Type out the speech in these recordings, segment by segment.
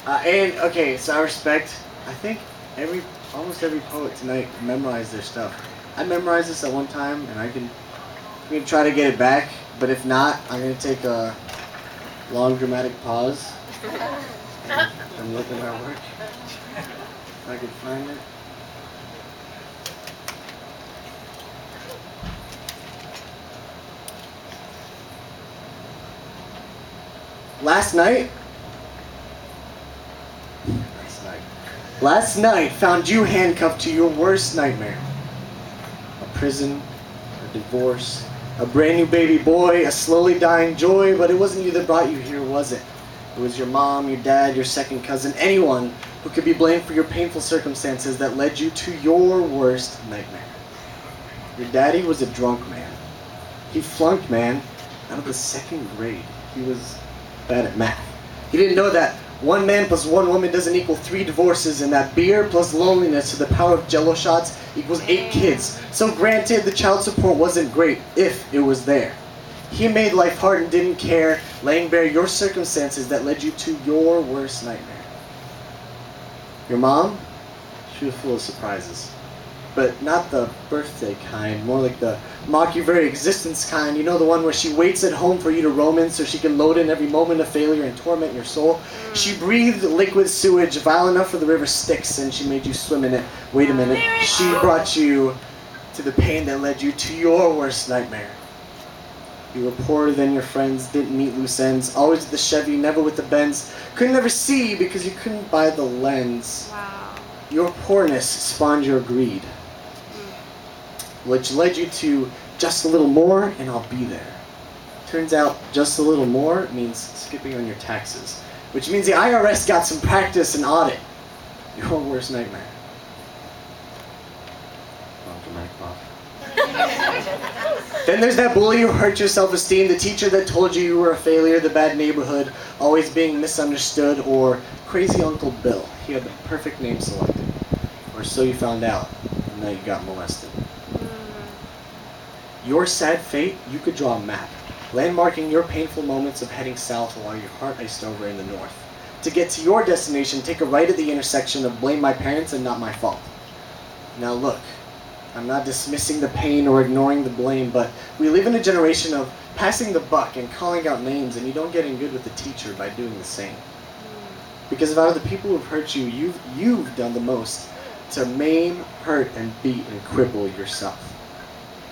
And okay, so I respect. I think almost every poet tonight memorized their stuff. I memorized this at one time, and I'm gonna try to get it back. But if not, I'm gonna take a long dramatic pause and look at my work. If I can find it. Last night. Last night. Last night found you handcuffed to your worst nightmare. A prison, a divorce, a brand new baby boy, a slowly dying joy, but it wasn't you that brought you here, was it? It was your mom, your dad, your second cousin, anyone who could be blamed for your painful circumstances that led you to your worst nightmare. Your daddy was a drunk man. He flunked, man, out of the second grade. He was bad at math. He didn't know that one man plus one woman doesn't equal 3 divorces, and that beer plus loneliness to the power of Jello shots equals 8 kids. So granted, the child support wasn't great, if it was there. He made life hard and didn't care, laying bare your circumstances that led you to your worst nightmare. Your mom? She was full of surprises. But not the birthday kind, more like the mock your very existence kind. You know, the one where she waits at home for you to roam in so she can load in every moment of failure and torment your soul. She breathed liquid sewage vile enough for the river Styx, and she made you swim in it. Wait a minute. She brought you to the pain that led you to your worst nightmare. You were poorer than your friends, didn't meet loose ends, always with the Chevy, never with the Benz. Couldn't ever see because you couldn't buy the lens. Wow. Your poorness spawned your greed, which led you to just a little more and I'll be there. Turns out just a little more means skipping on your taxes, which means the IRS got some practice and audit. Your worst nightmare. Long dramatic pause. Then there's that bully who hurt your self-esteem, the teacher that told you were a failure, the bad neighborhood, always being misunderstood, or crazy Uncle Bill. He had the perfect name selected. Or so you found out, and now you got molested. Your sad fate, you could draw a map, landmarking your painful moments of heading south while your heart iced over in the north. To get to your destination, take a right at the intersection of blame my parents and not my fault. Now look, I'm not dismissing the pain or ignoring the blame, but we live in a generation of passing the buck and calling out names, and you don't get in good with the teacher by doing the same. Because of out of the people who've hurt you, you've done the most to maim, hurt, and beat and cripple yourself.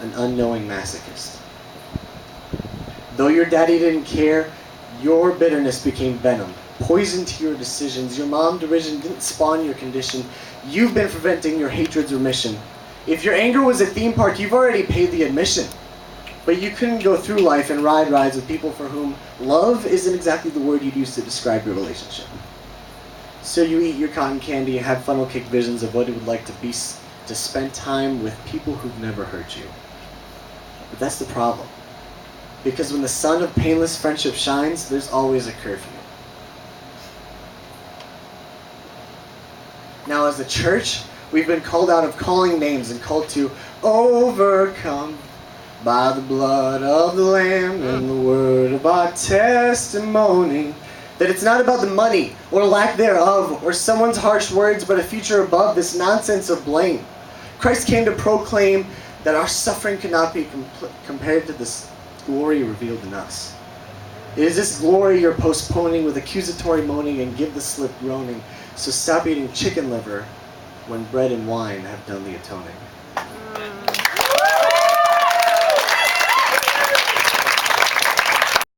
An unknowing masochist. Though your daddy didn't care, your bitterness became venom, poison to your decisions. Your mom derision didn't spawn your condition. You've been preventing your hatred's remission. If your anger was a theme park, you've already paid the admission. But you couldn't go through life and ride rides with people for whom love isn't exactly the word you'd use to describe your relationship. So you eat your cotton candy and have funnel-cake visions of what it would like to be to spend time with people who've never hurt you. But that's the problem. Because when the sun of painless friendship shines, there's always a curfew. Now as a church, we've been called out of calling names and called to overcome by the blood of the Lamb and the word of our testimony. That it's not about the money or lack thereof or someone's harsh words, but a future above this nonsense of blame. Christ came to proclaim that our suffering cannot be compared to this glory revealed in us. It is this glory you're postponing with accusatory moaning and give the slip groaning. So stop eating chicken liver when bread and wine have done the atoning.